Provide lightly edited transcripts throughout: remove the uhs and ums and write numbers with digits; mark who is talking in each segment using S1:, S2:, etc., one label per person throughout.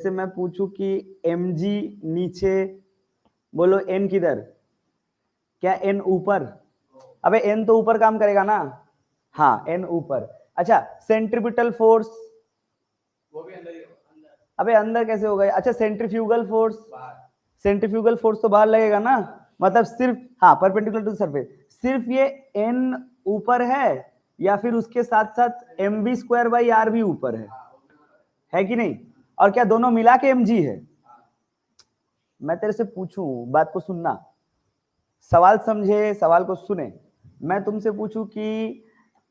S1: जैसे मैं पूछूं कि mg नीचे, बोलो n किधर, क्या n ऊपर? अबे n तो ऊपर काम करेगा ना, हाँ n ऊपर। अच्छा सेंट्रीपिटल फोर्स,
S2: वो भी अंदर ही
S1: अबे अंदर कैसे होगा? अच्छा सेंट्रीफ्यूगल फोर्स, सेंट्रीफ्यूगल फोर्स तो बाहर लगेगा ना, मतलब सिर्फ हाँ परपेंडिकुलर टू सरफेस, सिर्फ ये n ऊपर है या फिर उसके साथ साथ mv स्क्वायर बाई आर भी ऊपर है कि नहीं? और क्या दोनों मिला के mg है? मैं तेरे से पूछूं, बात को सुनना, सवाल समझे, सवाल को सुने। मैं तुमसे पूछूं कि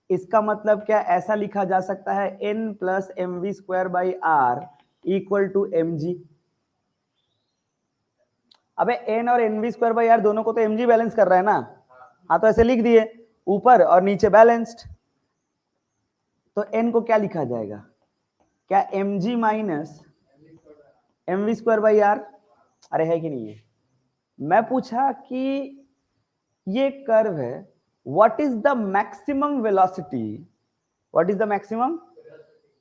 S1: इसका मतलब क्या ऐसा लिखा जा सकता है n plus m v square by r equal to m g? अबे n और n v square by r दोनों को तो mg बैलेंस कर रहा है ना, हाँ तो ऐसे लिख दिए, ऊपर और नीचे बैलेंस्ड। तो n को क्या लिखा जाएगा? क्या mg minus m v square by r? अरे है कि नहीं है? मैं पूछा कि ये कर्व है, what is the maximum velocity, what is the maximum,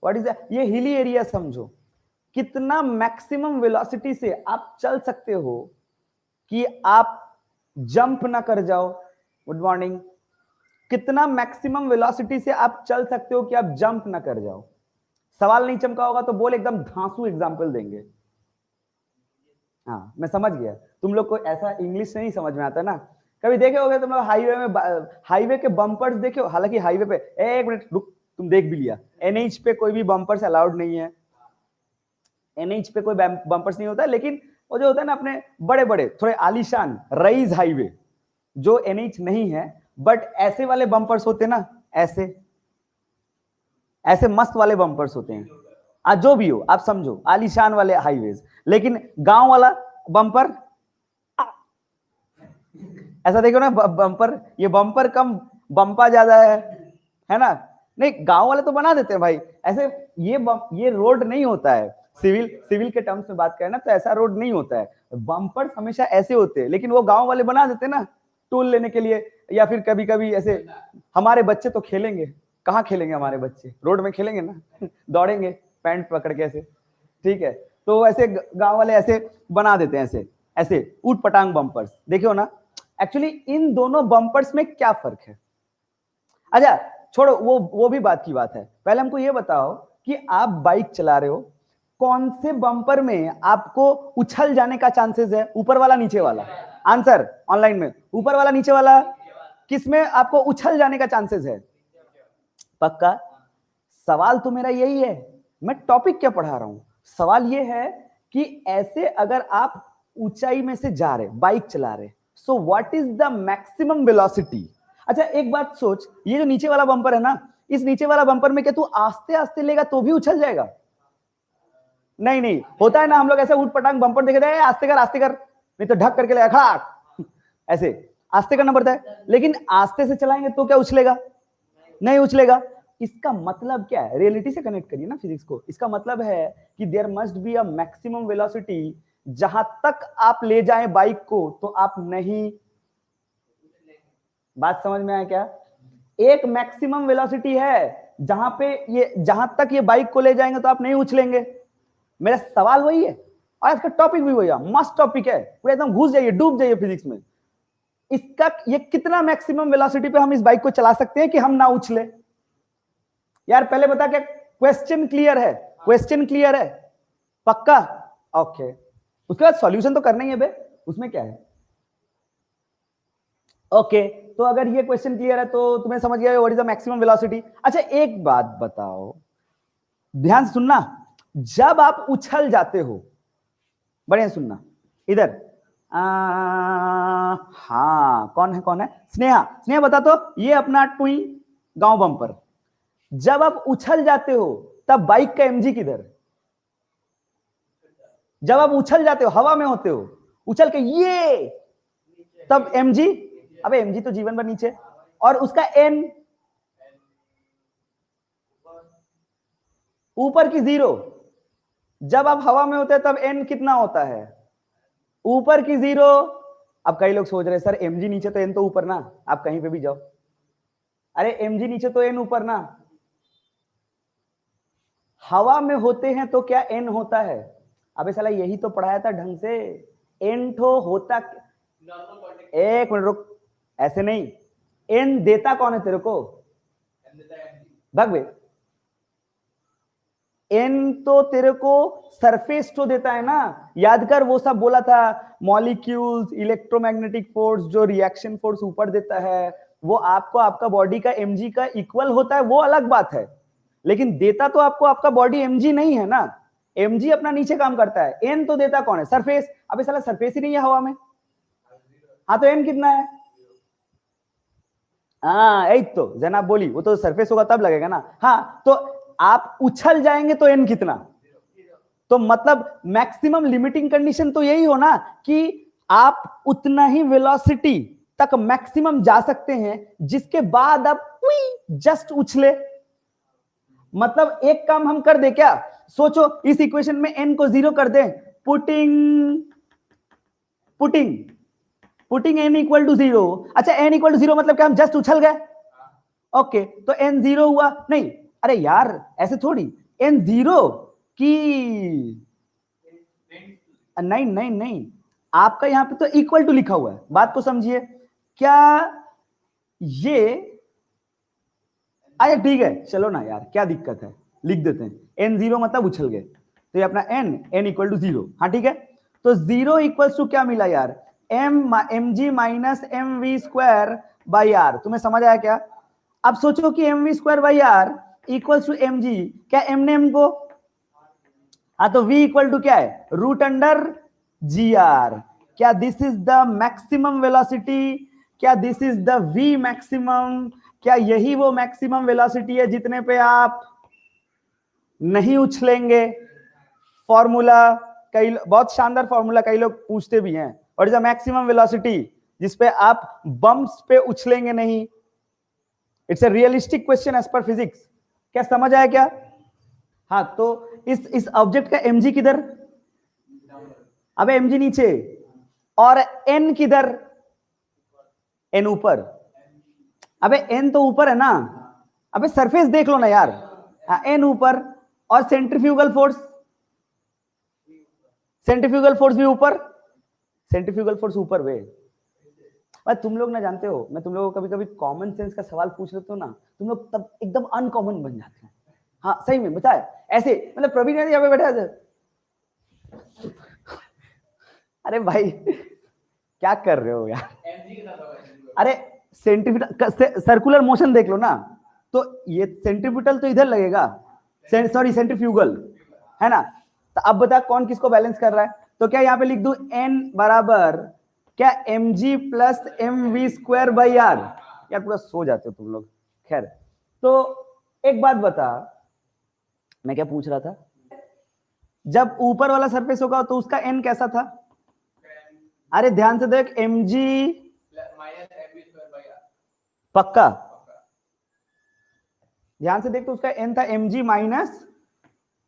S1: what is the, ये हिली एरिया समझो, कितना मैक्सिमम वेलोसिटी से आप चल सकते हो कि आप जंप ना कर जाओ। Good morning. कितना मैक्सिमम वेलोसिटी से आप चल सकते हो कि आप जंप ना कर जाओ? सवाल नहीं चमका होगा तो बोल, एकदम धांसू एग्जाम्पल देंगे। हाँ मैं समझ गया, तुम लोग को ऐसा इंग्लिश नहीं समझ में आता ना। कभी देखे होगे तुम लोग हाईवे में, हाईवे के बम्पर्स देखे हो? हालांकि हाईवे पे, एक मिनट रुक, तुम देख भी लिया, एनएच पे कोई भी बम्पर्स अलाउड नहीं है, एनएच पे कोई बम्पर्स नहीं होता है, लेकिन वो जो होता है ना अपने बड़े बड़े थोड़े आलीशान रईस हाईवे जो एनएच नहीं है, बट ऐसे वाले बम्पर्स होते ना, ऐसे ऐसे मस्त वाले बम्पर्स होते हैं, आज जो भी हो आप समझो, आलीशान वाले हाईवेज। लेकिन गांव वाला बम्पर ऐसा देखो ना, बम्पर, ये बम्पर कम बम्पा ज्यादा है ना? नहीं गांव वाले तो बना देते हैं भाई ऐसे, ये रोड नहीं होता है, सिविल के टर्म्स में बात करें ना तो ऐसा रोड नहीं होता है, बम्पर्स हमेशा ऐसे होते हैं, लेकिन वो गांव वाले बना देते हैं ना टूल लेने के लिए, या फिर कभी कभी ऐसे। हमारे बच्चे तो खेलेंगे, कहाँ खेलेंगे हमारे बच्चे, रोड में खेलेंगे ना दौड़ेंगे पैंट पकड़ के ऐसे, ठीक है? तो ऐसे गांव वाले ऐसे बना देते हैं, ऐसे ऐसे ऊट पटांग बम्पर्स, देखियो ना। एक्चुअली इन दोनों बम्पर्स में क्या फर्क है? अच्छा छोड़ो, वो भी बात की बात है, पहले हमको ये बताओ कि आप बाइक चला रहे हो, कौन से बम्पर में आपको उछल जाने का चांसेस है, ऊपर वाला नीचे वाला? आंसर ऑनलाइन में, ऊपर वाला नीचे वाला, किसमें आपको उछल जाने का चांसेस है? पक्का? सवाल तो मेरा यही है, मैं टॉपिक क्या पढ़ा रहा हूं, सवाल ये है कि ऐसे अगर आप ऊंचाई में से जा रहे, बाइक चला रहे, so what is the maximum velocity? अच्छा एक बात सोच, ये जो नीचे वाला बम्पर है ना, इस नीचे वाला बम्पर में क्या तू आस्ते आस्ते लेगा तो भी उछल जाएगा? नहीं नहीं होता है ना, हम लोग ऐसे उठ पटांग बम्पर देखे थे, आस्ते कर, नहीं तो ढक करके लगा खड़ा, ऐसे आस्ते करना पड़ता है, लेकिन आस्ते से चलाएंगे तो क्या उछलेगा? नहीं उछलेगा। इसका मतलब क्या है? रियलिटी से कनेक्ट करिए ना फिजिक्स को। इसका मतलब है कि there must be a maximum velocity, जहां तक आप ले जाएं बाइक को तो आप नहीं, बात समझ में आया क्या? एक मैक्सिमम वेलोसिटी है जहां पे ये, जहां तक ये बाइक को ले जाएंगे तो आप नहीं उछलेंगे। मेरा सवाल वही है और इसका टॉपिक भी वही है, मस्त टॉपिक है, पूरा एकदम घुस जाइए, डूब जाइए फिजिक्स में। इसका ये कितना मैक्सिमम वेलोसिटी पे हम इस बाइक को चला सकते हैं कि हम ना उछले? यार पहले बता, क्या क्वेश्चन क्लियर है? क्वेश्चन क्लियर है? पक्का? ओके, उसके बाद सॉल्यूशन तो करना ही है बे, उसमें क्या है? ओके तो अगर ये क्वेश्चन क्लियर है तो तुम्हें समझ गया what is the maximum velocity. अच्छा एक बात बताओ, ध्यान से सुनना, जब आप उछल जाते हो, बढ़िया सुनना इधर, हाँ कौन है स्नेहा, स्नेहा बता तो, ये अपना टुई गांव बम्पर, जब आप उछल जाते हो तब बाइक का एमजी किधर? जब आप उछल जाते हो, हवा में होते हो, उछल के ये, तब एमजी, अबे एमजी तो जीवन भर नीचे, और उसका एन ऊपर की जीरो। जब आप हवा में होते हैं तब एन कितना होता है? ऊपर की जीरो। अब कई लोग सोच रहे सर एमजी नीचे तो एन तो ऊपर ना, आप कहीं पे भी जाओ, अरे एमजी नीचे तो एन ऊपर ना। हवा में होते हैं तो क्या एन होता है? अबे साला यही तो पढ़ाया था ढंग से। एन ठो होता,
S2: नॉर्मल कॉन्टेक्ट
S1: एक मिनट रुक, ऐसे नहीं। एन देता कौन है तेरे को?
S2: एन देता है एमजी
S1: भाग बे। एन तो तेरे को सरफेस तो देता है ना। याद कर वो सब बोला था, मॉलिक्यूल्स, इलेक्ट्रोमैग्नेटिक फोर्स, जो रिएक्शन फोर्स ऊपर देता है वो आपको आपका बॉडी का एमजी का इक्वल होता है, वो अलग बात है। लेकिन देता तो आपको आपका बॉडी एमजी नहीं है ना। एमजी अपना नीचे काम करता है। एन तो देता कौन है? सरफेस। अबे साला सरफेस ही नहीं है हवा में। हाँ तो एन कितना है? हाँ यही तो जनाब बोली, वो तो सरफेस होगा तब लगेगा ना। हाँ तो आप उछल जाएंगे तो एन कितना? तो मतलब मैक्सिमम लिमिटिंग कंडीशन तो यही हो ना कि आप उतना ही वेलोसिटी तक मैक्सिमम जा सकते हैं जिसके बाद आप जस्ट उछले। मतलब एक काम हम कर दे क्या? सोचो इस इक्वेशन में n को 0 कर दे। Putting putting putting n equal to 0। अच्छा n इक्वल टू 0 मतलब क्या हम जस्ट उछल गए? ओके तो n 0 हुआ नहीं। अरे यार ऐसे थोड़ी, n 0 की नहीं नहीं नहीं, आपका यहां पे तो इक्वल टू लिखा हुआ है। बात को समझिए क्या ये। अच्छा ठीक है चलो ना यार, क्या दिक्कत है, लिख देते हैं n 0 मतलब उछल गए। तो ये अपना n इक्वल टू 0। हाँ ठीक है, तो 0 इक्वल्स टू क्या मिला यार? M g minus m v square by r. तुम्हें समझ आया क्या? अब सोचो कि m v square by r equals to m g. क्या एम ने एम को, हाँ तो v इक्वल टू क्या है? Root under g r. क्या this is the maximum velocity? क्या this is the v maximum? क्या यही वो मैक्सिमम वेलोसिटी है जितने पे आप नहीं उछलेंगे? फॉर्मूला कई बहुत शानदार फॉर्मूला, कई लोग पूछते भी हैं, और इज द मैक्सिमम वेलोसिटी जिसपे आप बम्प्स पे उछलेंगे नहीं। It's a realistic question as per physics. क्या समझ आया क्या? हाँ तो इस ऑब्जेक्ट का mg किधर? अबे mg नीचे, और n किधर? n ऊपर। अबे n तो ऊपर है ना। अबे सरफेस देख लो ना यार। हाँ n ऊपर, और सेंट्रीफ्यूगल फोर्स, सेंट्रीफ्यूगल फोर्स भी ऊपर। सेंट्रीफ्यूगल फोर्स ऊपर वे। भाई तुम लोग ना जानते हो, मैं तुम लोगों को कभी कभी कॉमन सेंस का सवाल पूछ लेता हूँ ना, तुम लोग तब एकदम अनकॉमन बन जाते हैं। हाँ सही में बताए ऐसे, मतलब प्रवीण यहाँ पे बैठा है। अरे भाई क्या कर रहे हो यार?
S2: एमजी के साथ होगा।
S1: अरे सेंट्रीफ्यूगल सर्कुलर मोशन देख लो ना, तो ये सेंट्रीफ्यूगल तो इधर लगेगा, सॉरी सेंट्रीफ्यूगल है ना। तो अब बता कौन किसको बैलेंस कर रहा है? तो क्या यहाँ पे लिख दूं n बराबर क्या mg plus m v square by r. यार पूरा सो जाते हो तुम लोग। खैर तो एक बात बता, मैं क्या पूछ रहा था? जब ऊपर वाला सरफेस होगा तो उसका n कैसा था? अरे ध्यान से देख, mg
S2: minus m v square by r.
S1: पक्का ध्यान से देख, तो उसका n था mg minus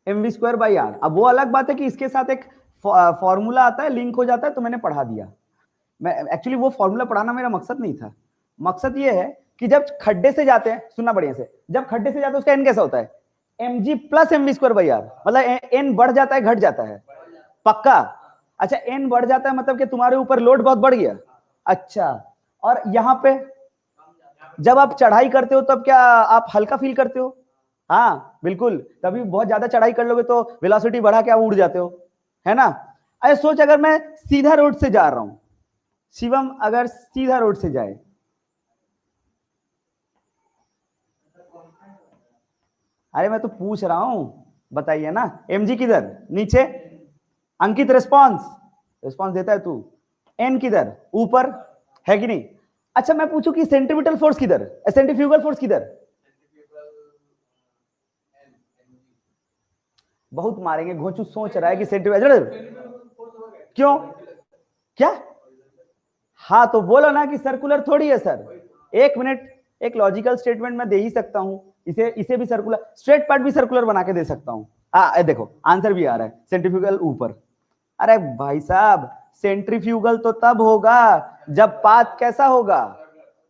S1: m v square by r. अब वो अलग बात है कि इसके साथ एक फॉर्मूला आता है, लिंक हो जाता है, तो मैंने पढ़ा दिया। मैं एक्चुअली वो फॉर्मूला पढ़ाना मेरा मकसद नहीं था। मकसद ये है कि जब खड्डे से जाते हैं, सुनना बढ़िया से, जब खड्डे से जाते हैं उसका n कैसा होता है? mg plus m v square by r. मतलब n बढ़ जाता है घट जाता है? पक्का। अच्छा n बढ़ जाता है मतलब कि तुम्हारे ऊपर लोड बहुत बढ़ गया। अच्छा, और यहाँ पे जब आप चढ़ाई करते हो तब क्या आप हल्का फील करते हो? हाँ बिल्कुल, तभी बहुत ज्यादा चढ़ाई कर लोगे तो वेलोसिटी बढ़ा के आप उड़ जाते हो, है ना। अरे सोच अगर मैं सीधा रोड से जा रहा हूं, शिवम अगर सीधा रोड से जाए, अरे मैं तो पूछ रहा हूं, बताइए ना। mg किधर? नीचे। अंकित रिस्पॉन्स, रिस्पॉन्स देता है तू। n किधर? ऊपर, है कि नहीं? अच्छा मैं पूछूं कि सेंट्रीपिटल फोर्स किधर, सेंट्रीफ्यूगल फोर्स किधर? बहुत मारेंगे घोंचू, सोच रहा है कि सेंट्रीफ्यूगल क्यों? क्या? हाँ तो बोलो ना कि सर्कुलर थोड़ी है सर। एक मिनट, एक लॉजिकल स्टेटमेंट मैं दे ही सकता हूं। इसे भी सर्कुलर, स्ट्रेट पार्ट भी सर्कुलर बना के दे सकता हूं। देखो आंसर भी आ रहा है, सेंट्रीफ्यूगल ऊपर। अरे भाई साहब सेंट्रीफ्यूगल तो तब होगा जब पाथ कैसा होगा?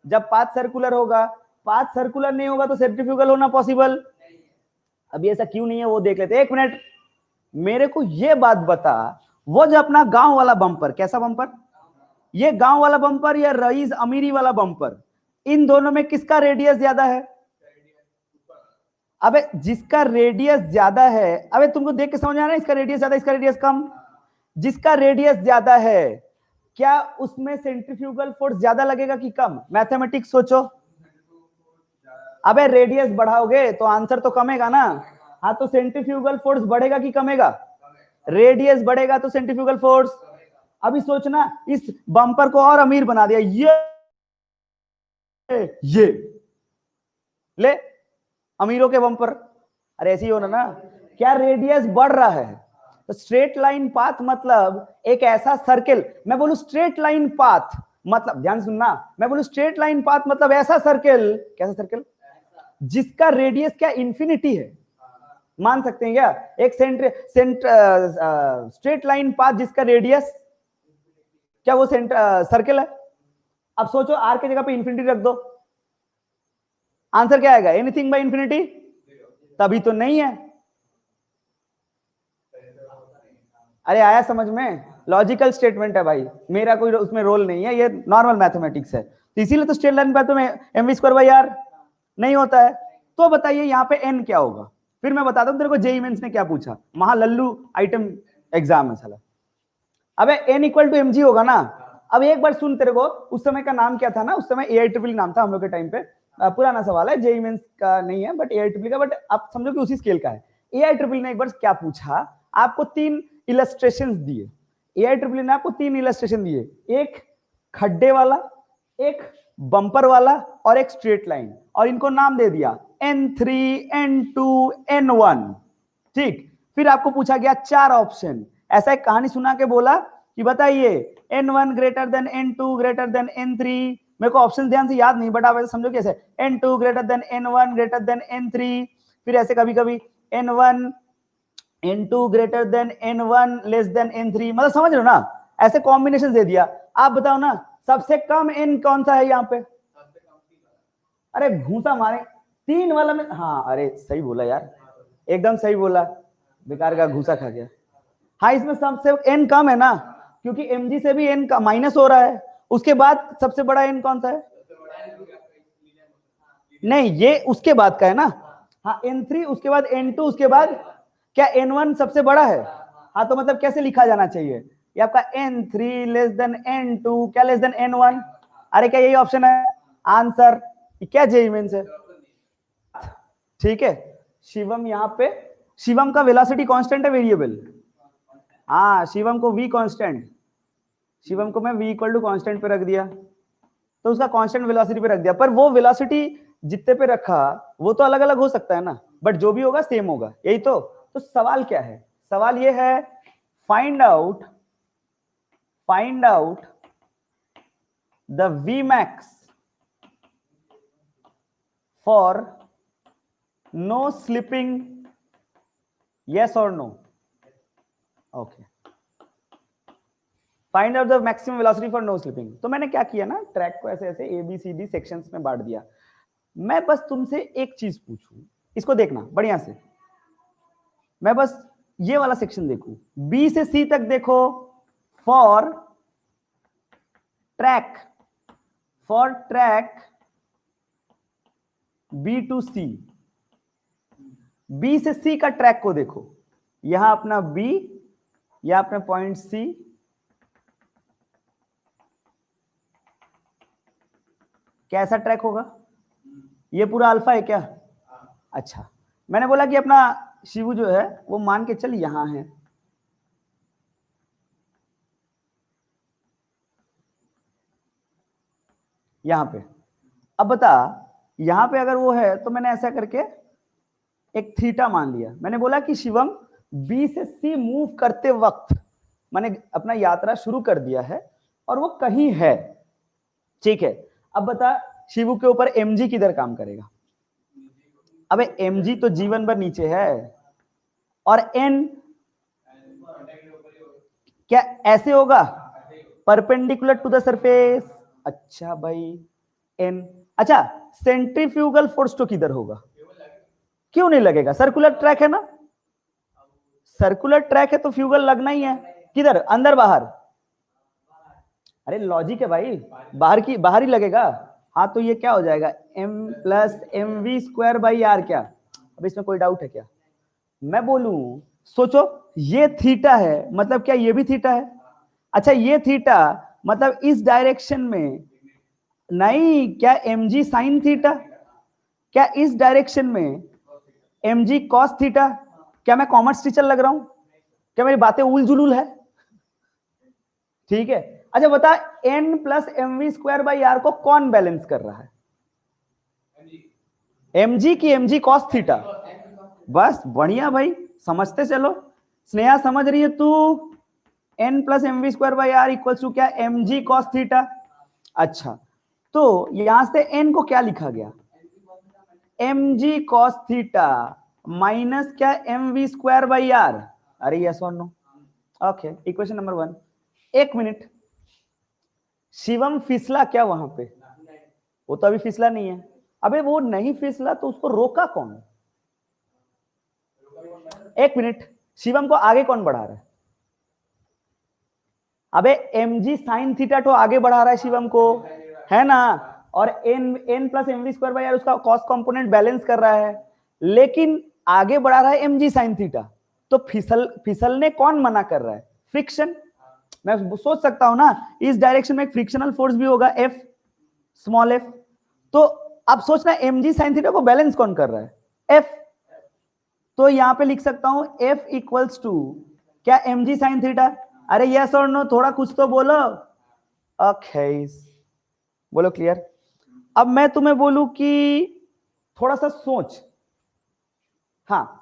S1: जब पाथ सर्कुलर होगा। पाथ सर्कुलर नहीं होगा तो सेंट्रीफ्यूगल होना पॉसिबल? अभी ऐसा क्यों नहीं है वो देख लेते, एक मिनट। मेरे को ये बात बता, वो जो अपना गांव वाला बम्पर, कैसा बम्पर, ये गांव वाला बम्पर या रईस अमीरी वाला बम्पर, इन दोनों में किसका रेडियस ज्यादा है? अबे जिसका रेडियस ज्यादा है, अबे तुमको देख के समझ आ रहा है इसका रेडियस ज्यादा इसका रेडियस कम? जिसका रेडियस ज्यादा है क्या उसमें सेंट्रीफ्यूगल फोर्स ज्यादा लगेगा कि कम? मैथमेटिक्स सोचो। अबे रेडियस बढ़ाओगे तो आंसर तो कमेगा ना। हाँ तो सेंट्रीफ्यूगल फोर्स बढ़ेगा कि कमेगा? रेडियस बढ़ेगा तो सेंट्रीफ्यूगल फोर्स। अभी सोचना, इस बम्पर को और अमीर बना दिया, ये ले अमीरों के बम्पर, अरे ऐसे ही होना ना, क्या रेडियस बढ़ रहा है? तो स्ट्रेट लाइन पाथ मतलब एक ऐसा सर्किल, मैं बोलूं स्ट्रेट लाइन पाथ मतलब, ध्यान सुनना, मैं बोलूं स्ट्रेट लाइन पाथ मतलब ऐसा सर्किल, कैसा सर्किल जिसका रेडियस क्या इंफिनिटी है, मान सकते हैं क्या? एक स्ट्रेट लाइन पाथ जिसका रेडियस क्या वो सर्किल है। अब सोचो आर की जगह पे इंफिनिटी रख दो, आंसर क्या आएगा? Anything bye infinity? तभी तो नहीं है। अरे आया समझ में? लॉजिकल स्टेटमेंट है भाई, मेरा कोई उसमें रोल नहीं है, ये नॉर्मल मैथमेटिक्स है। तो इसीलिए तो स्ट्रेट लाइन पाथ में mv²/r नहीं होता है। तो बताइए यहाँ पे n क्या होगा? फिर मैं बताता हूँ तेरे को जेईई मेंस ने क्या पूछा, महालल्लू आइटम एग्जाम है साला। अबे n = mg होगा ना। अब एक बार सुन, तेरे को उस समय का नाम क्या था ना, उस समय AIEEE नाम था हम लोग के टाइम पे, पुराना सवाल है, जेईई मेंस का नहीं है बट AIEEE का, बट आप समझो कि उसी स्केल का है। AIEEE ने एक बार क्या पूछा, आपको 3 इलस्ट्रेशंस दिए, AIEEE ने आपको 3 इलस्ट्रेशन दिए, एक खड्डे वाला, एक बम्पर वाला और एक स्ट्रेट लाइन, और इनको नाम दे दिया N3 N2 N1। ठीक, फिर आपको पूछा गया 4 ऑप्शन, ऐसा एक कहानी सुना के बोला कि बताइए N1 greater than N2 greater than N3, मेरे को ऑप्शन ध्यान से याद नहीं बट आप ऐसे समझो कैसे, N2 greater than N1 greater than N3, फिर ऐसे कभी कभी N1 N2 greater than N1 less than N3, मतलब समझ रहे हो ना, ऐसे कॉम्बिनेशन दे दिया। आप बताओ ना सबसे कम n कौन सा है यहाँ पे? अरे घूसा मारे, 3 वाला में, हाँ अरे सही बोला यार, एकदम सही बोला, बेकार का घूसा खा गया। हाँ इसमें सबसे n कम है ना, क्योंकि mg से भी n का माइनस हो रहा है। उसके बाद सबसे बड़ा n कौन सा है? नहीं ये उसके बाद का है ना, हाँ N3 उसके बाद N2 उसके बाद क्या N1 सबसे बड़ा है? हाँ तो मतलब कैसे लिखा जाना चाहिए ये आपका N3 लेस देन N2 क्या लेस देन N1? अरे क्या यही ऑप्शन है आंसर? क्या जेईई मेंस है? ठीक है, शिवम यहाँ पे, शिवम का वेलोसिटी कांस्टेंट है वेरिएबल, हाँ शिवम को v कांस्टेंट, शिवम को मैं v = कांस्टेंट पे रख दिया, तो उसका कांस्टेंट वेलोसिटी पे रख दिया, पर वो वेलोसिटी जितने पे रखा वो तो अलग अलग हो सकता है ना, बट जो भी होगा सेम होगा, यही तो सवाल क्या है? सवाल ये है find out the Vmax for no slipping, yes or no? Okay, find out the maximum velocity for no slipping. तो मैंने क्या किया ना, ट्रैक को ऐसे ऐसे ABCD सेक्शंस में बांट दिया। मैं बस तुमसे एक चीज पूछूं, इसको देखना बढ़िया से, मैं बस ये वाला सेक्शन देखूं, B से C तक देखो, for track B to C, B से C का ट्रैक को देखो, यहां अपना B, यहां अपना पॉइंट C, कैसा ट्रैक होगा? ये पूरा अल्फा है क्या? अच्छा, मैंने बोला कि अपना शिवू जो है वो मान के चल यहां है, यहां पे। अब बता यहां पे अगर वो है तो मैंने ऐसा करके एक थीटा मान लिया, मैंने बोला कि शिवम B से C मूव करते वक्त मैंने अपना यात्रा शुरू कर दिया है और वो कहीं है, ठीक है। अब बता शिवू के ऊपर mg किधर काम करेगा? अबे mg तो जीवन भर नीचे है, और n क्या ऐसे होगा परपेंडिकुलर टू द सरफेस? अच्छा भाई n, अच्छा सेंट्रीफ्यूगल फोर्स तो किधर होगा? क्यों नहीं लगेगा, सर्कुलर ट्रैक है ना, सर्कुलर ट्रैक है तो फ्यूगल लगना ही है। किधर, अंदर बाहर? अरे लॉजिक है भाई, बाहर ही लगेगा। हाँ तो ये क्या हो जाएगा, m plus m v square by r. क्या अब इसमें कोई डाउट है क्या? मैं बोलूं, सोचो ये थीटा है, मतलब क्या ये भी थीटा है? अच्छा ये थीटा मतलब इस डायरेक्शन में नहीं, क्या एम जी साइन थीटा? क्या इस डायरेक्शन में एम जी कॉस थीटा? क्या मैं कॉमर्स टीचर लग रहा हूं? क्या मेरी बातें उल जुलूल है? ठीक है। अच्छा बता, n plus m v square by r को कौन बैलेंस कर रहा है? mg की mg कॉस थीटा। बस बढ़िया भाई, समझते चलो। स्नेहा समझ रही है तू? n plus m v square by r equal to क्या, mg कॉस थीटा। अच्छा तो यहां से n को क्या लिखा गया, mg कॉस थीटा माइनस क्या, m v square by r. अरे यस और नो? Okay, equation number 1। एक मिनट, शिवम फिसला क्या वहां पे? वो तो अभी फिसला नहीं है। अबे वो नहीं फिसला तो उसको रोका कौन? एक मिनट, शिवम को आगे कौन बढ़ा रहा है? अबे mg साइन थीटा तो आगे बढ़ा रहा है शिवम को, है ना? और n plus m v square by r उसका कॉस्ट कंपोनेंट बैलेंस कर रहा है, लेकिन आगे बढ़ा रहा है mg साइन थीटा। तो फिसलने कौन मना कर रहा है? फ्रिक्शन। मैं सोच सकता हूं ना, इस डायरेक्शन में एक फ्रिक्शनल फोर्स भी होगा, F, स्मॉल f। तो अब सोचना mg साइन थीटा को बैलेंस कौन कर रहा है? F। तो यहां पे लिख सकता हूं F इक्वल्स टू क्या, mg साइन थीटा। अरे यस और नो, थोड़ा कुछ तो बोलो। ओके बोलो क्लियर। अब मैं तुम्हें बोलूं कि थोड़ा सा सोच। हाँ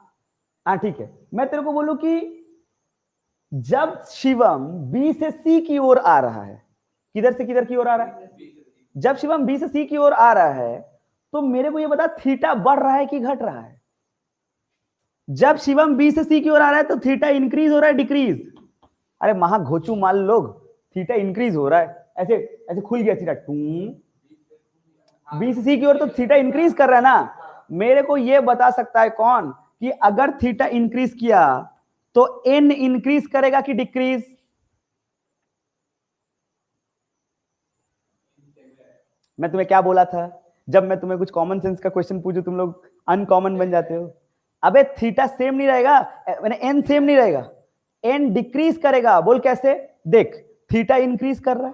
S1: हाँ ठीक है, मैं तेरे को बोलूं कि जब शिवम B से C की ओर आ रहा है, किधर से किधर की ओर आ रहा है? जब शिवम B से C की ओर आ रहा है तो मेरे को ये बता, थीटा बढ़ रहा है कि घट रहा है? जब शिवम B से C की ओर आ रहा है तो थीटा इंक्रीज हो रहा है डिक्रीज? अरे महा घोचू माल लोग, थीटा इंक्रीज हो रहा है, ऐसे ऐसे खुल गया थीटा, B से C की ओर तो थीटा इंक्रीज कर रहा है ना। मेरे को ये बता सकता है कौन कि अगर थीटा इंक्रीज किया तो n इंक्रीज करेगा कि डिक्रीज? मैं तुम्हें क्या बोला था, जब मैं तुम्हें कुछ कॉमन सेंस का क्वेश्चन पूछूं तुम लोग अनकॉमन बन जाते हो। अबे थीटा सेम नहीं रहेगा, मैंने n सेम नहीं रहेगा, n डिक्रीज करेगा। बोल कैसे? देख, थीटा इंक्रीज कर रहा है,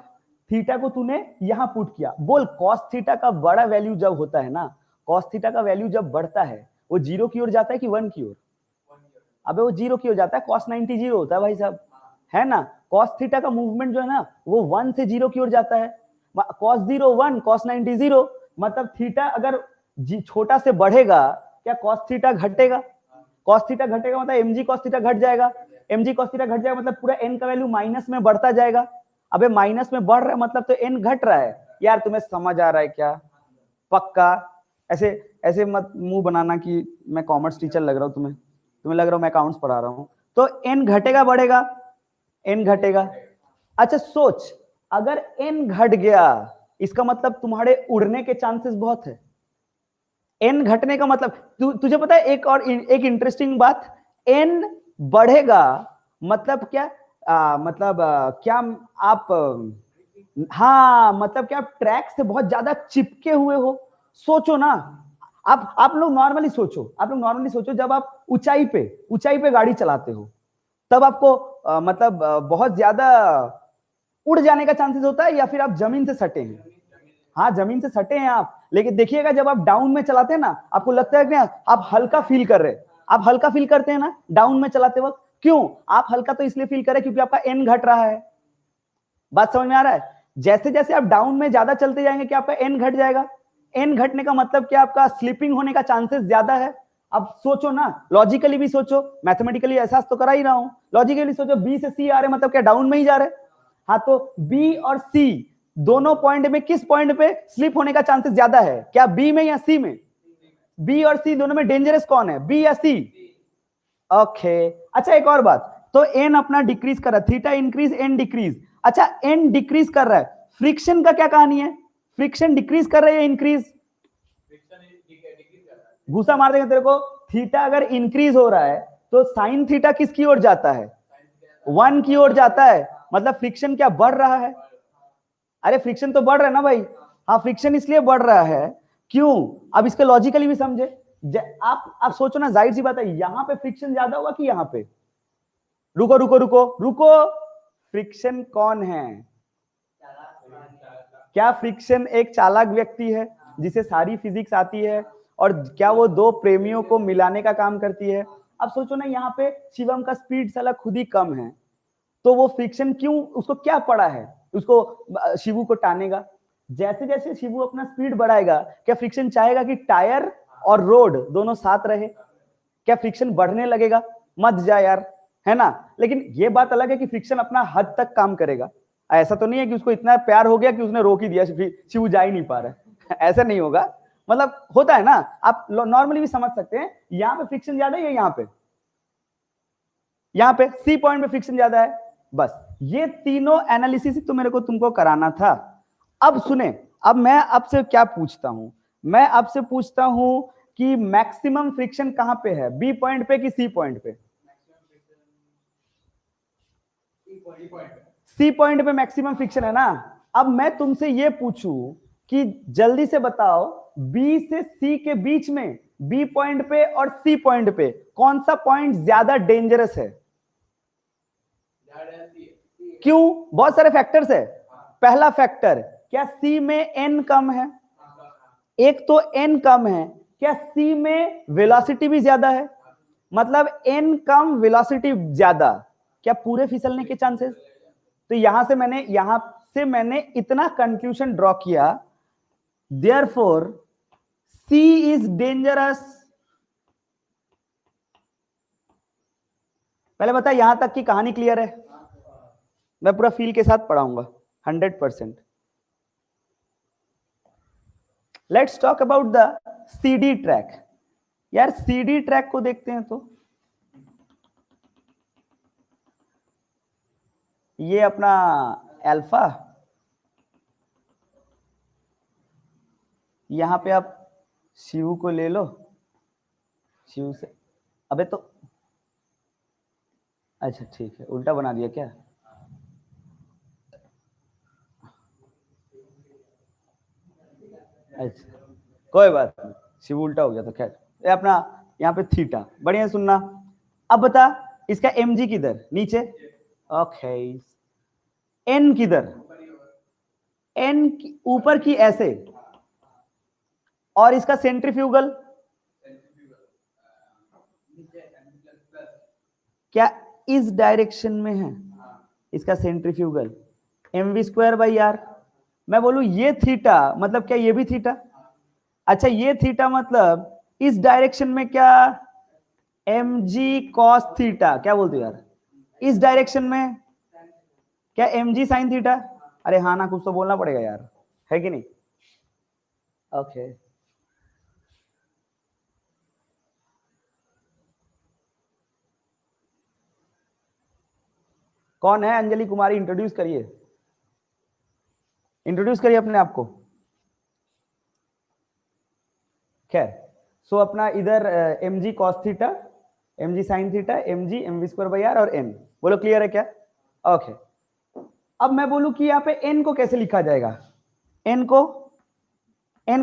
S1: थीटा को तूने यहां पुट किया। बोल कॉस थीटा का बड़ा वैल्यू जब होता है ना, कॉस थीटा का वैल्यू जब बढ़ता है वो 0 की ओर जाता है कि 1 की ओर? अबे वो 0 की ओर जाता है, कॉस 90 0 होता है भाई साहब, है ना? कॉस थीटा का मूवमेंट जो है ना वो 1 से 0 की ओर जाता है। कॉस 0 1, कॉस 90 0, मतलब थीटा अगर छोटा से बढ़ेगा, क्या कॉस थीटा घटेगा? कॉस थीटा घटेगा मतलब mg कॉस थीटा घट जाएगा, mg कॉस थीटा घट जाएगा मतलब पूरा n का वैल्यू माइनस में बढ़ता जाएगा। अबे माइनस में बढ़ रहा है मतलब तो n घट रहा है। यार तुम्हें समझ आ रहा है क्या? पक्का? ऐसे ऐसे मत मुंह बनाना कि मैं कॉमर्स टीचर लग रहा हूं तुम्हें लग रहा हूं मैं अकाउंट्स पढ़ा रहा हूं। तो n घटेगा बढ़ेगा? n घटेगा। अच्छा सोच, अगर n घट गया इसका मतलब तुम्हारे उड़ने के चांसेस बहुत है। n घटने का मतलब तुझे पता है एक और एक इंटरेस्टिंग बात, n बढ़ेगा मतलब क्या, क्या आप हाँ मतलब क्या आप ट्रैक से बहुत ज्यादा चिपके हुए हो। सोचो ना, आप लोग नॉर्मली सोचो, जब आप ऊंचाई पे गाड़ी चलाते हो तब आपको बहुत ज्यादा उड़ जाने का चांसेस होता है या फिर आप जमीन से सटे हैं? हाँ जमीन से सटे हैं आप, लेकिन देखिएगा जब आप डाउन में चलाते हैं ना आपको लगता है कि आप हल्का फील कर रहे हैं। आप हल्का फील करते हैं ना डाउन में चलाते वक्त, क्यों? आप हल्का तो इसलिए फील कर रहे हैं क्योंकि आपका एन घट रहा है। बात समझ में आ रहा है? जैसे जैसे आप डाउन में ज्यादा चलते जाएंगे क्या आपका एन घट जाएगा? एन घटने का मतलब क्या, आपका स्लिपिंग होने का चांसेस ज्यादा है। अब सोचो ना, लॉजिकली भी सोचो, मैथमेटिकली एहसास तो करा ही रहा हूं, लॉजिकली सोचो, बी से सी आ रहे मतलब क्या डाउन में ही जा रहे? हाँ तो बी और सी दोनों पॉइंट में किस पॉइंट पे स्लिप होने का चांसेस ज्यादा है? क्या बी में या सी में? बी और सी दोनों में डेंजरस कौन है, बी या सी? ओके अच्छा एक और बात, तो एन अपना डिक्रीज कर रहा है, थीटा इंक्रीज एन डिक्रीज। अच्छा एन डिक्रीज कर रहा है, फ्रिक्शन का क्या कहानी है? फ्रिक्शन डिक्रीज कर रहा है या इंक्रीज? घुसा मार देगा तेरे को। थीटा अगर इंक्रीज हो रहा है तो साइन थीटा किसकी ओर जाता है? 1 की ओर जाता है, मतलब फ्रिक्शन क्या बढ़ रहा है? अरे फ्रिक्शन तो बढ़ रहा है ना भाई। हाँ, फ्रिक्शन इसलिए बढ़ रहा है, क्यों? अब इसके लॉजिकली भी समझे। आप सोचो ना, जाहिर सी बात है, यहां पे फ्रिक्शन ज्यादा होगा कि यहां पे? रुको रुको रुको रुको, फ्रिक्शन कौन है? क्या फ्रिक्शन एक चालाक व्यक्ति है जिसे सारी फिजिक्स आती है, और क्या वो दो प्रेमियों को मिलाने का काम करती है? अब सोचो ना, यहाँ पे शिवम का स्पीड साला खुद ही कम है, तो वो फ्रिक्शन क्यों, उसको क्या पड़ा है उसको शिवू को टानेगा? जैसे जैसे शिवू अपना स्पीड बढ़ाएगा, क्या फ्रिक्शन चाहेगा कि टायर और रोड दोनों साथ रहे? क्या फ्रिक्शन बढ़ने लगेगा? मत जा यार, है ना। लेकिन ये बात अलग है कि फ्रिक्शन अपना हद तक काम करेगा। ऐसा तो नहीं है कि उसको इतना प्यार हो गया कि उसने रोक ही दिया, शिवू जा ही नहीं पा रहा है। ऐसा नहीं होगा, मतलब होता है ना, आप नॉर्मली भी समझ सकते हैं। यहाँ पे फ्रिक्शन ज्यादा है, यहाँ पे सी पॉइंट पे फ्रिक्शन ज्यादा है। बस ये तीनों एनालिसिस तो मेरे को तुमको कराना था। अब सुने, अब मैं आपसे क्या पूछता हूं, मैं आपसे पूछता हूं कि मैक्सिमम फ्रिक्शन कहां पे है, बी पॉइंट पे कि सी पॉइंट पे? सी पॉइंट पे मैक्सिमम फ्रिक्शन है ना। अब मैं तुमसे ये पूछूं कि जल्दी से बताओ, बी से सी के बीच में, बी पॉइंट पे और सी पॉइंट पे कौन सा पॉइंट ज्यादा डेंजरस है? क्यों? बहुत सारे फैक्टर्स है। पहला फैक्टर, क्या सी में एन कम है? एक तो एन कम है, क्या सी में वेलोसिटी भी ज्यादा है? मतलब एन कम वेलोसिटी ज्यादा, क्या पूरे फिसलने के चांसेस? तो यहां से मैंने इतना कंक्लूजन ड्रॉ किया, देयरफॉर सी इज डेंजरस। पहले बता, यहां तक की कहानी क्लियर है? मैं पूरा फील के साथ पढ़ाऊंगा 100%। Let's talk about the CD track. यार सीडी ट्रैक को देखते हैं, तो ये अपना अल्फा, यहां पे आप शिव को ले लो, शिव से, अबे तो अच्छा ठीक है, उल्टा बना दिया क्या? अच्छा कोई बात नहीं, शिव उल्टा हो गया तो खैर। ये अपना यहाँ पे थीटा, बढ़िया सुनना। अब बता, इसका एम जी किधर? नीचे। ओके, एन किधर? एन ऊपर की ऐसे, और इसका सेंट्रीफ्यूगल क्या इस डायरेक्शन में है? इसका centrifugal m v square by r. मैं बोलूं ये थीटा, मतलब क्या ये भी थीटा? अच्छा ये थीटा मतलब इस डायरेक्शन में क्या एम जी कॉस थीटा, क्या बोलते हो यार? इस डायरेक्शन में क्या एम जी साइन थीटा? अरे हाँ ना, कुछ तो बोलना पड़ेगा यार, है कि नहीं? ओके कौन है अंजलि कुमारी? इंट्रोड्यूस करिए, इंट्रोड्यूस करिए अपने आप को। खैर, सो अपना इधर m g cos theta, m g sine theta, m g m v square by r और एन। बोलो क्लियर है क्या? ओके अब मैं बोलूं कि यहाँ पे एन को कैसे लिखा जाएगा? एन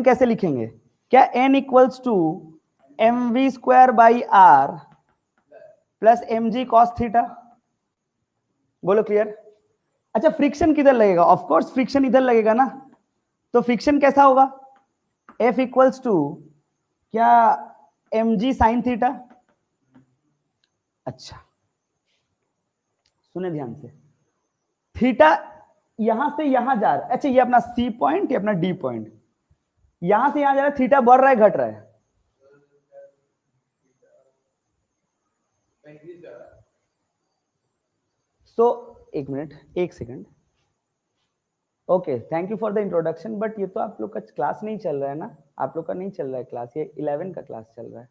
S1: कैसे लिखेंगे? क्या n equals to m v square by r plus m g cos theta? बोलो क्लियर। अच्छा फ्रिक्शन किधर लगेगा? ऑफ कोर्स फ्रिक्शन इधर लगेगा ना। तो फ्रिक्शन कैसा होगा? एफ इक्वल्स टू क्या एम जी साइन थीटा? अच्छा सुने ध्यान से, थीटा यहां से यहां जा रहा है। अच्छा ये अपना सी पॉइंट, ये अपना डी पॉइंट, यहां से यहां जा रहा है, थीटा बढ़ रहा है घट रहा है? सो एक मिनट, एक second. Okay thank you for the introduction, but ये तो आप लोग का क्लास नहीं चल रहा है ना, आप लोग का नहीं चल रहा है क्लास, ये 11 का क्लास चल रहा है।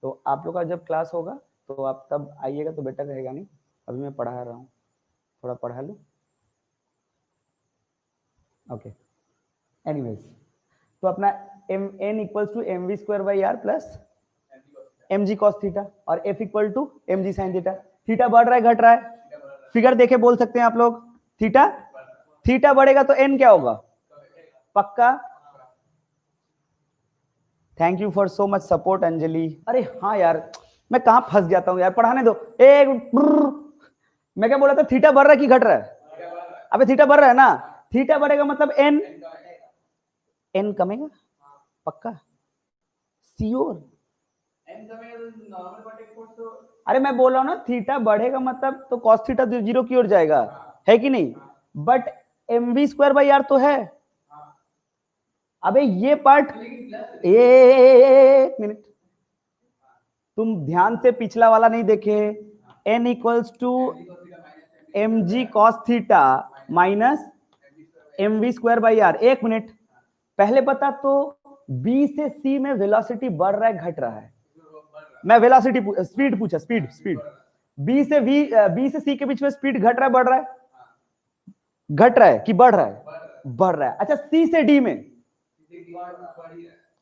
S1: तो आप लोग का जब क्लास होगा तो आप तब आइएगा तो बेटर रहेगा। नहीं अभी मैं पढ़ा रहा हूँ, थोड़ा पढ़ा लूँ। ओके एनीवेज, तो अपना m n equals to m v square by r plus mg cos theta और f equal to mg sin theta. Theta बढ़ रहा है घट रहा है? फिगर देखे बोल सकते हैं आप लोग। थीटा थीटा बढ़ेगा तो n क्या होगा? पक्का? Thank you for so much support Anjali. अरे हाँ यार, मैं कहां फंस जाता हूं यार, पढ़ाने दो। मैं क्या बोला था, थीटा बढ़ रहा है कि घट रहा है? अबे थीटा बढ़ रहा है ना, थीटा बढ़ेगा मतलब n कमेगा। पक्का? श्योर? अरे मैं बोल रहा हूं ना, थीटा बढ़ेगा मतलब तो cos थीटा 0 की ओर जाएगा, है कि नहीं? बट mv²/r तो है। अबे ये पार्ट, एक मिनट, तुम ध्यान से पिछला वाला नहीं देखे। n equals to mg cos theta minus mv²/r। एक मिनट, पहले बता तो b से c में वेलोसिटी बढ़ रहा है घट रहा है? मैं वेलोसिटी स्पीड पूछा, स्पीड b से c के बीच में स्पीड घट रहा है बढ़ रहा है? घट रहा है कि बढ़ रहा है? बढ़ रहा है। अच्छा c से d में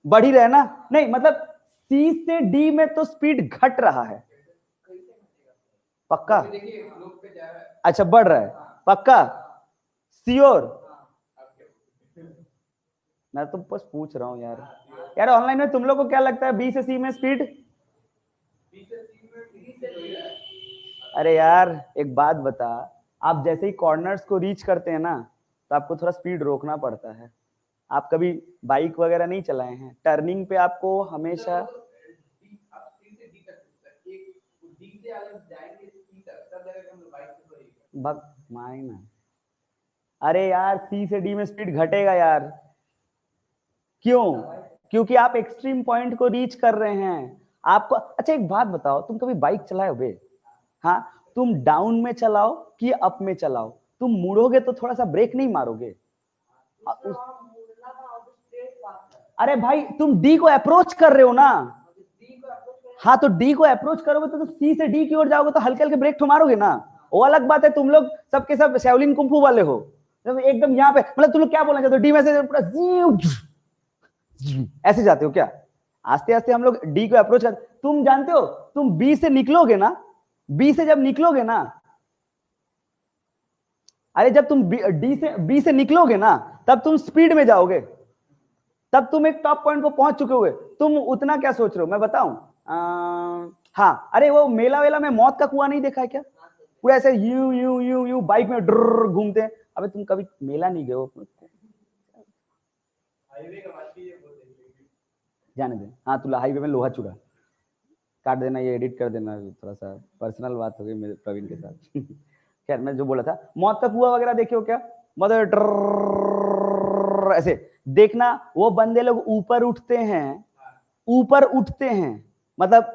S1: बढ़ ही रहा है ना? नहीं मतलब c से d में तो स्पीड घट रहा है। पक्का? अच्छा बढ़ रहा है, पक्का? श्योर? मैं तो बस पूछ रहा हूं यार ऑनलाइन में तुम लोग को क्या लगता है बी से सी में स्पीड? अरे यार एक बात बता, आप जैसे ही कॉर्नर्स को रीच करते हैं ना तो आपको थोड़ा स्पीड रोकना पड़ता है। आप कभी बाइक वगैरह नहीं चलाए हैं, टर्निंग पे आपको हमेशा मायना। अरे यार सी से डी में स्पीड घटेगा यार। क्यों? क्योंकि आप एक्सट्रीम पॉइंट को रीच कर रहे हैं। आपको अच्छा एक बात बताओ, तुम कभी बाइक चलाए होगे? हाँ, तुम डाउन में चलाओ कि अप में चलाओ, तुम मुड़ोगे तो थोड़ा सा ब्रेक नहीं मारोगे? अरे भाई तुम डी को अप्रोच कर रहे हो ना। हाँ तो डी को अप्रोच करोगे तो सी से डी की ओर जाओगे तो हल्के हल्के ब्रेक तो मारोगे ना। वो अलग बात है, तुम लोग सबके सब शाओलिन कुंफू वाले हो, एकदम यहाँ पे मतलब तुम लोग क्या बोलना चाहते हो, डी में से पूरा ऐसे जाते हो क्या? आस्ते आस्ते हम लोग डी को अप्रोच कर। तुम जानते हो, तुम बी से निकलोगे ना, बी से जब निकलोगे ना, अरे जब तुम बी से निकलोगे ना तब तुम स्पीड में जाओगे, तब तुम एक टॉप पॉइंट को पहुंच चुके होगे। तुम उतना क्या सोच रहे हो मैं बताऊं? हाँ, अरे वो मेला वेला में मौत का कुआं नहीं देखा है क्या? पूरा ऐसे you you you you bike में ड्र घूमते हैं। अबे तुम कभी मेला नहीं गए हो? जाने दे। हाँ तू हाईवे में लोहा चुरा, काट देना, ये एडिट कर देना, थोड़ा सा पर्सनल बात हो गई मेरे प्रवीण के साथ। खैर मैं जो बोला था, मौत का कुआं वगैरह देखियो क्या? मतलब ऐसे देखना, वो बंदे लोग ऊपर उठते हैं, ऊपर उठते हैं मतलब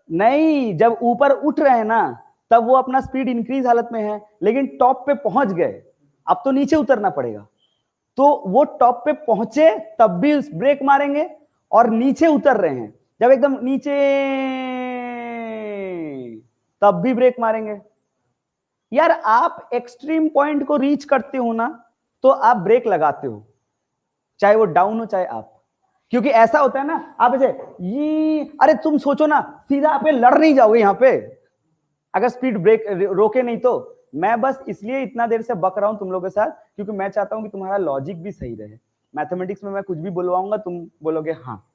S1: नहीं, जब ऊपर उठ रहे हैं ना तब वो अपना स्पीड इंक्रीज हालत में है, लेकिन टॉप पे पहुंच गए, अब तो नीचे उतरना पड़ेगा। तो वो टॉप पे पहुंचे तब भी ब्रेक मारेंगे, और नीचे उतर रहे हैं जब एकदम नीचे तब भी ब्रेक मारेंगे। यार आप एक्सट्रीम पॉइंट को रीच करते हो ना तो आप ब्रेक लगाते हो, चाहे वो डाउन हो चाहे आप। क्योंकि ऐसा होता है ना, आप ऐसे ये, अरे तुम सोचो ना सीधा आप लड़ नहीं जाओगे यहां पे अगर स्पीड ब्रेक रोके नहीं तो। मैं बस इसलिए इतना देर से बक रहा हूं तुम लोगों के साथ क्योंकि मैं चाहता हूं कि तुम्हारा लॉजिक भी सही रहे। मैथमेटिक्स में मैं कुछ भी बुलवाऊंगा तुम बोलोगे हाँ,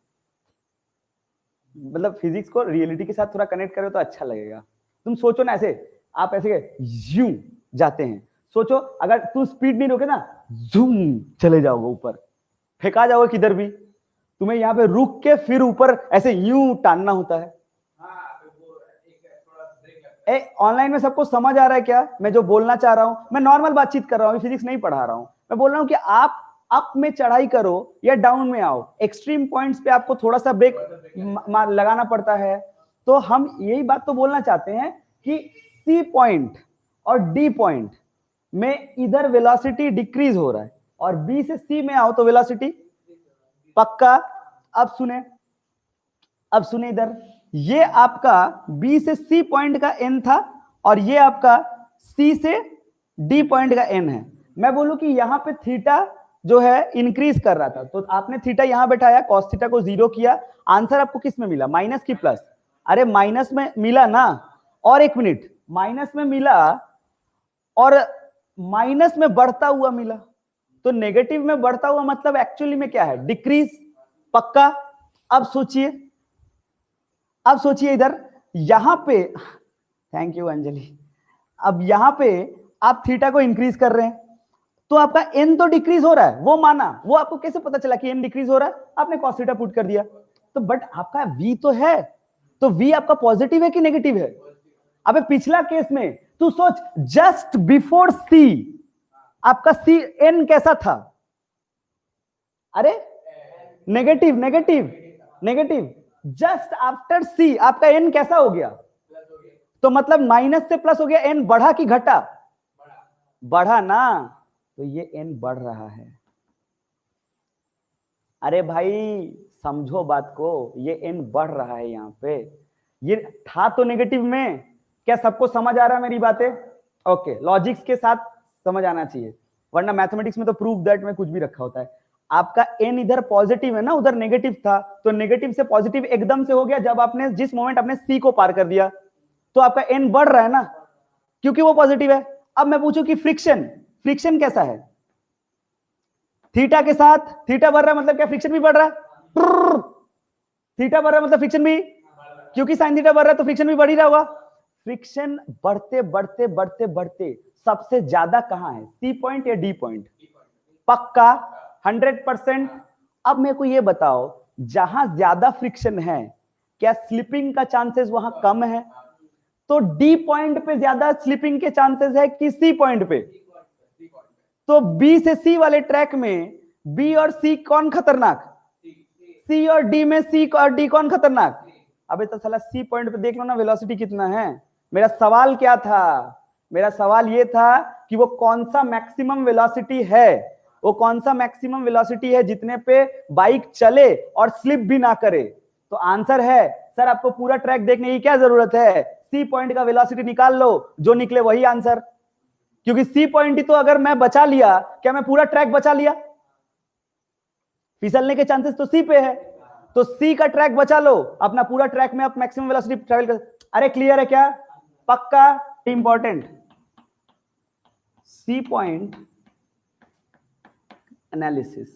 S1: मतलब फिजिक्स को रियलिटी के साथ थोड़ा कनेक्ट करो तो अच्छा लगेगा। तुम सोचो ना ऐसे, आप ऐसे यूं जाते हैं, सोचो अगर तुम स्पीड नहीं रोके ना, जूम चले जाओगे ऊपर, फेंका जाओगे किधर भी, तुम्हें यहाँ पे रुक के फिर ऊपर ऐसे यूं टानना होता है। ऑनलाइन में सबको समझ आ रहा है क्या मैं जो बोलना चाह रहा हूं? मैं नॉर्मल बातचीत कर रहा हूं, फिजिक्स नहीं पढ़ा रहा हूं। मैं बोल रहा हूं कि आप अप में चढ़ाई करो या डाउन में आओ, एक्सट्रीम पॉइंट्स पे आपको थोड़ा सा ब्रेक लगाना पड़ता है। तो हम यही बात तो बोलना चाहते हैं कि सी पॉइंट और डी पॉइंट में इधर वेलोसिटी डिक्रीज हो रहा है और बी से सी में आओ तो वेलोसिटी पक्का। अब सुने इधर, ये आपका बी से सी पॉइंट का एन था और ये आपका सी से डी पॉइंट का एन है। मैं बोलूं कि यहां पे थीटा जो है इंक्रीज कर रहा था, तो आपने थीटा यहां बैठाया, कॉस थीटा को 0 किया, आंसर आपको किस में मिला, माइनस की प्लस? अरे माइनस में मिला ना, और एक मिनट, माइनस में मिला और माइनस में बढ़ता हुआ मिला, तो नेगेटिव में बढ़ता हुआ मतलब एक्चुअली में क्या है, डिक्रीज, पक्का। अब सोचिए, अब सोचिए इधर, यहां पे, थैंक यू अंजलि, अब यहां पे आप थीटा को इंक्रीज कर रहे हैं, तो आपका एन तो डिक्रीज हो रहा है, वो माना, वो आपको कैसे पता चला कि एन डिक्रीज हो रहा है, आपने कॉस थीटा पुट कर दिया, तो बट आपका वी तो है, तो वी आपका पॉजिटिव है कि नेगेटिव है? अबे पिछला केस में तू सोच, जस्ट बिफोर सी आपका सी एन कैसा था? अरे negative negative negative, just after c आपका एन कैसा हो गया? तो मतलब माइनस से प्लस हो गया, एन बढ़ा कि घटा? बढ़ा ना, तो ये एन बढ़ रहा है। अरे भाई समझो बात को, ये एन बढ़ रहा है यहाँ पे, ये था तो नेगेटिव में। क्या सबको समझ आ रहा है मेरी बातें? ओके, लॉजिक्स के साथ समझ आना चाहिए, वरना मैथमेटिक्स में तो प्रूव दैट में कुछ भी रखा होता है। आपका एन इधर पॉजिटिव है ना, उधर नेगेटिव था, तो नेगेटिव से पॉजिटिव एकदम से हो गया जब आपने, जिस मोमेंट आपने सी को पार कर दिया, तो आपका एन बढ़ रहा है ना, क्योंकि वो पॉजिटिव है। अब मैं पूछूं कि फ्रिक्शन, फ्रिक्शन कैसा है? थीटा के साथ थीटा बढ़ रहा है मतलब क्या, फ्रिक्शन भी बढ़ रहा है? थीटा बढ़ रहा है मतलब फ्रिक्शन भी, क्योंकि साइन थीटा बढ़ रहा है तो फ्रिक्शन भी बढ़ ही रहा होगा। फ्रिक्शन बढ़ते बढ़ते बढ़ते बढ़ते सबसे ज्यादा कहां है, सी पॉइंट या डी पॉइंट? पक्का 100%। अब मेरे को ये बताओ, जहां ज्यादा फ्रिक्शन है क्या स्लिपिंग का चांसेस वहां कम है? तो डी पॉइंट पे ज्यादा स्लिपिंग के चांसेस है कि सी पॉइंट पे? तो बी से सी वाले ट्रैक में बी और सी कौन खतरनाक? सी और डी में सी और डी कौन खतरनाक? अबे तो साला सी पॉइंट पे देख लो ना वेलोसिटी कितना है। मेरा सवाल क्या था? मेरा सवाल ये था कि वो कौन सा मैक्सिमम वेलोसिटी है, वो कौन सा मैक्सिमम वेलोसिटी है जितने पे बाइक चले और स्लिप भी ना करे? तो आंसर है, सर आपको पूरा ट्रैक देखने की क्या जरूरत है, सी पॉइंट का वेलोसिटी निकाल लो, जो निकले वही आंसर। क्योंकि सी पॉइंट ही तो अगर मैं बचा लिया, क्या मैं पूरा ट्रैक बचा लिया? फिसलने के चांसेस तो सी पे है, तो सी का ट्रैक बचा लो, अपना पूरा ट्रैक में आप मैक्सिमम वेलोसिटी ट्रैवल कर। अरे क्लियर है क्या? पक्का? Important, C point analysis.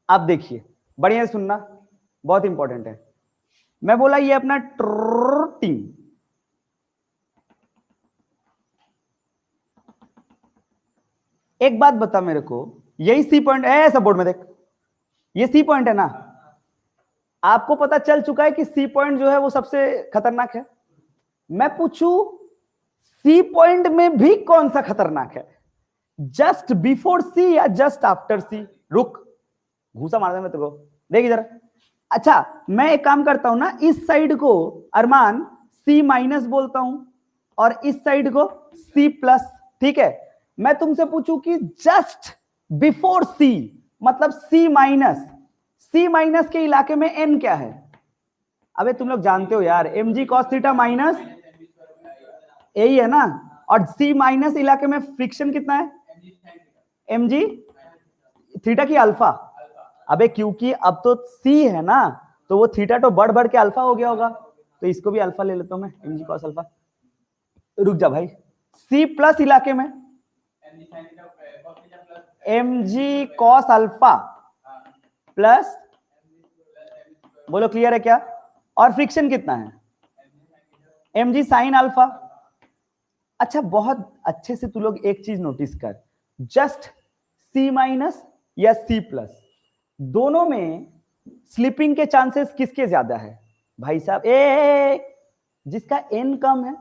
S1: आप देखिए, बढ़िया सुनना, बहुत इंपॉर्टेंट है। मैं बोला ये अपना टीम, एक बात बता मेरे को, यही सी पॉइंट है, सपोर्ट में देख, ये सी पॉइंट है ना? आपको पता चल चुका है कि सी पॉइंट जो है वो सबसे खतरनाक है। मैं पूछूं सी पॉइंट में भी कौन सा खतरनाक है, जस्ट बिफोर सी या जस्ट आफ्टर सी? रुक, घूसा मार दे मैं तेरे को, देख इधर। अच्छा मैं एक काम करता हूं ना, इस साइड को अरमान सी माइनस बोलता हूं और इस साइड को सी प्लस, ठीक है? मैं तुमसे पूछूं कि जस्ट बिफोर सी मतलब सी माइनस, सी माइनस के इलाके में एन क्या है? अबे तुम लोग जानते हो यार, m g cos theta minus, यही है ना? और सी माइनस इलाके में फ्रिक्शन कितना है? एम जी थीटा की अल्फा। अबे क्योंकि अब तो सी है ना, तो वो थीटा तो बढ़ बढ़ के अल्फा हो गया होगा, तो इसको भी अल्फा ले लेता हूं मैं, एम जी कॉस अल्फा। रुक जा भाई, सी प्लस इलाके में m g cos alpha plus, बोलो क्लियर है क्या? और फ्रिक्शन कितना है? M g sine alpha. अच्छा बहुत अच्छे से तू लोग एक चीज नोटिस कर, जस्ट सी माइनस या सी प्लस, दोनों में स्लिपिंग के चांसेस किसके ज्यादा है भाई साहब? जिसका एन कम है।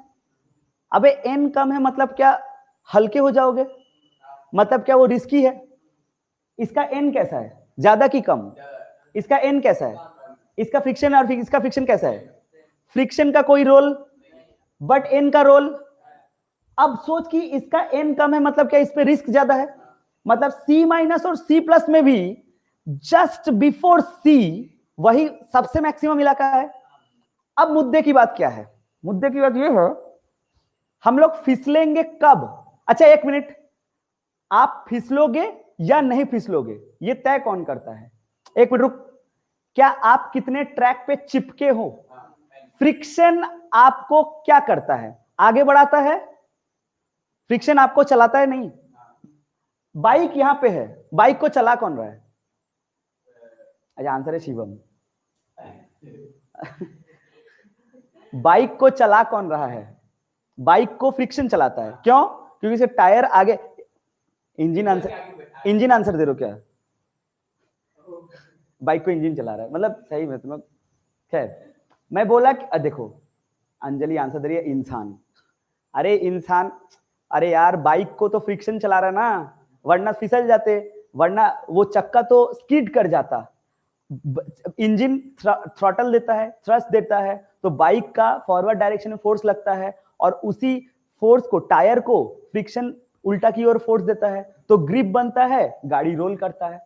S1: अबे एन कम है मतलब क्या हल्के हो जाओगे? मतलब क्या वो रिस्की है? इसका एन कैसा है, ज्यादा कि कम? इसका एन कैसा है? इसका फ्रिक्शन और इसका फ्रिक्शन कैसा है? फ्रिक्शन का कोई रोल, बट एन का रोल। अब सोच कि इसका एन कम है मतलब क्या इस पे रिस्क ज्यादा है? मतलब सी माइनस और सी प्लस में भी जस्ट बिफोर सी वही सबसे मैक्सिमम इलाका है। अब मुद्दे की बात क्या है? मुद्दे की बात यह है हम लोग फिसलेंगे कब? अच्छा एक मिनट, आप फिसलोगे या नहीं फिसलोगे ये तय कौन करता है? एक मिनट रुक, क्या आप कितने ट्रैक पे चिपके हो? फ्रिक्शन आपको क्या करता है? आगे बढ़ाता है, फ्रिक्शन आपको चलाता है नहीं। बाइक यहां पे है, बाइक को चला कौन रहा है? अच्छा आंसर है शिवम। बाइक को चला कौन रहा है? बाइक को फ्रिक्शन चलाता है। क्यों? क्योंकि इसे टायर आगे, इंजन आंसर दे रहे हो क्या? बाइक को इंजन चला रहा है, मतलब सही में तुम। खैर मैं बोला कि देखो अंजलि आंसर दे रही है इंसान। अरे इंसान, अरे यार बाइक को तो फ्रिक्शन चला रहा है ना, वरना फिसल जाते, वरना वो चक्का तो स्किड कर जाता। इंजन थ्रॉटल देता है, थ्रस्ट देता है, तो बाइक का फॉरवर्ड डायरेक्शन में फोर्स लगता है और उसी फोर्स को टायर को फ्रिक्शन उल्टा की ओर फोर्स देता है, तो ग्रिप बनता है, गाड़ी रोल करता है।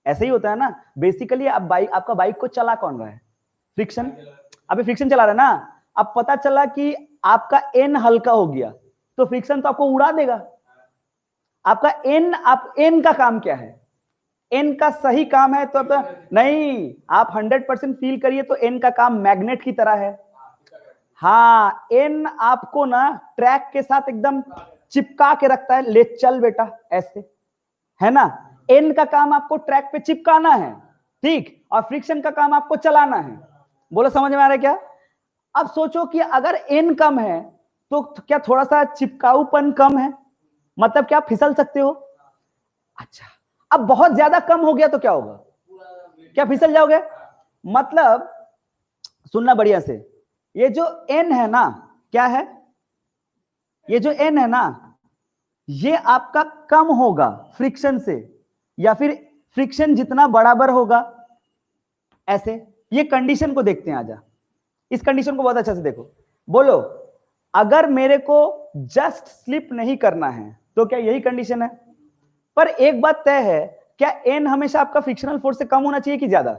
S1: ऐसे ही होता है ना बेसिकली। अब बाइक, आपका बाइक को चला कौन रहा है? फ्रिक्शन। अभी फ्रिक्शन चला रहा है ना, अब पता चला कि आपका एन हल्का हो गया तो फ्रिक्शन तो आपको उड़ा देगा। आपका एन, आप एन का काम क्या है? एन का सही काम है तो नहीं, आप 100% फील करिए तो एन का काम मैग्नेट की तरह है। हाँ, एन आपको ना ट्रैक के साथ एकदम चिपका के रखता है, ले चल बेटा ऐसे, है ना। एन का काम आपको ट्रैक पे चिपकाना है, ठीक, और फ्रिक्शन का काम आपको चलाना है। बोलो समझ में आ रहा है क्या? अब सोचो कि अगर एन कम है तो क्या थोड़ा सा चिपकाऊपन कम है? मतलब क्या फिसल सकते हो? अच्छा, अब बहुत ज्यादा कम हो गया तो क्या होगा? क्या फिसल जाओगे? मतलब सुनना बढ़िया से, ये जो एन है ना, क्या है? ये जो एन है ना, ये आपका कम होगा फ्रिक्शन से, या फिर फ्रिक्शन जितना बराबर होगा ऐसे। ये कंडीशन को देखते हैं, आजा इस कंडीशन को बहुत अच्छा से देखो। बोलो अगर मेरे को जस्ट स्लिप नहीं करना है तो क्या यही कंडीशन है? पर एक बात तय है, क्या एन हमेशा आपका फ्रिक्शनल फोर्स से कम होना चाहिए कि ज्यादा?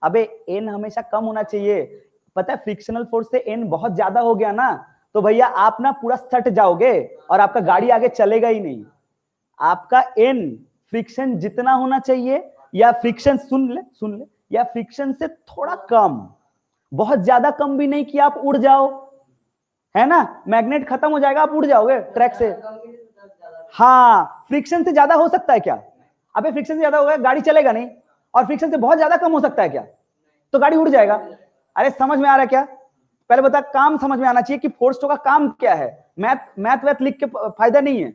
S1: अबे एन हमेशा कम होना चाहिए। पता है फ्रिक्शनल फोर्स से एन बहुत ज्यादा हो गया ना तो भैया आप ना पूरा सट जाओगे और आपका गाड़ी आगे चलेगा ही नहीं। आपका एन फ्रिक्शन जितना होना चाहिए, या फ्रिक्शन, सुन ले, या फ्रिक्शन से थोड़ा कम, बहुत ज्यादा कम भी नहीं कि आप उड़ जाओ, है ना। मैग्नेट खत्म हो जाएगा, आप उड़ जाओगे ट्रैक से। हाँ, फ्रिक्शन से ज्यादा हो सकता है क्या? अबे फ्रिक्शन से ज्यादा होगा गाड़ी चलेगा नहीं, और फ्रिक्शन से बहुत ज्यादा कम हो सकता है क्या? तो गाड़ी उड़ जाएगा। अरे समझ में आ रहा है क्या? पहले बता, काम समझ में आना चाहिए कि फोर्स का काम क्या है। मैथ वैथ लिख के फायदा नहीं है।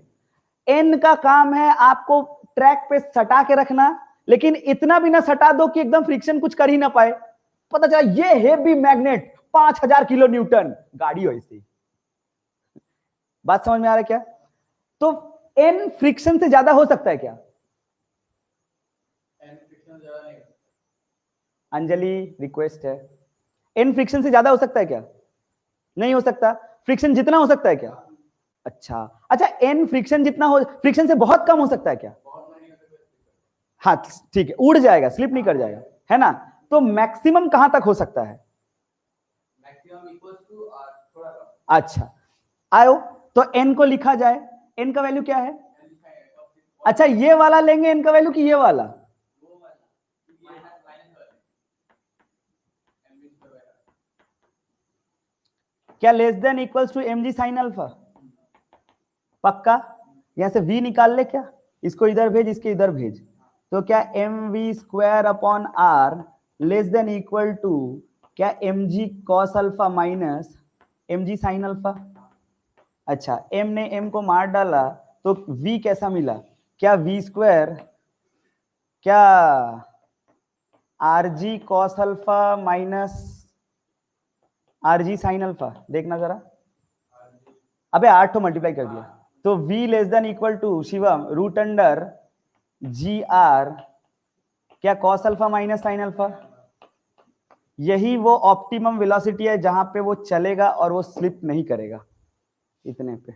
S1: एन का काम है आपको ट्रैक पे सटा के रखना, लेकिन इतना भी ना सटा दो कि एकदम फ्रिक्शन कुछ कर ही ना पाए। पता चला ये हेवी मैग्नेट 5000 किलो न्यूटन, गाड़ी हो ऐसी। बात समझ में आ रहा है क्या? तो एन फ्रिक्शन से ज्यादा हो सकता है क्या? अंजलि रिक्वेस्ट है, एन फ्रिक्शन से ज्यादा हो सकता है क्या? नहीं हो सकता। फ्रिक्शन जितना हो सकता है क्या? अच्छा, एन फ्रिक्शन जितना हो, फ्रिक्शन से बहुत कम हो सकता है क्या? हाँ ठीक है, उड़ जाएगा, स्लिप नहीं कर जाएगा, है ना। तो मैक्सिमम कहां तक हो सकता है? अच्छा आयो, तो एन को लिखा जाए, एन का वैल्यू क्या है? अच्छा ये वाला लेंगे एन का वैल्यू कि ये वाला? क्या less than equals to mg sine alpha? पक्का? यहां से v निकाल ले क्या, इसको इधर भेज, इसके इधर भेज, तो क्या mv square upon r less than equal to क्या mg cos alpha minus mg sine alpha? अच्छा, m ने m को मार डाला तो v कैसा मिला? क्या v स्क्वायर, क्या rg cos alpha minus rg sine alpha? देखना जरा, अबे 8 तो मल्टीप्लाई कर दिया, तो v less than equal to शिवम रूट अंडर जी आर क्या cos alpha minus sine alpha. यही वो ऑप्टिमम वेलोसिटी है जहां पे वो चलेगा और वो स्लिप नहीं करेगा, इतने पे।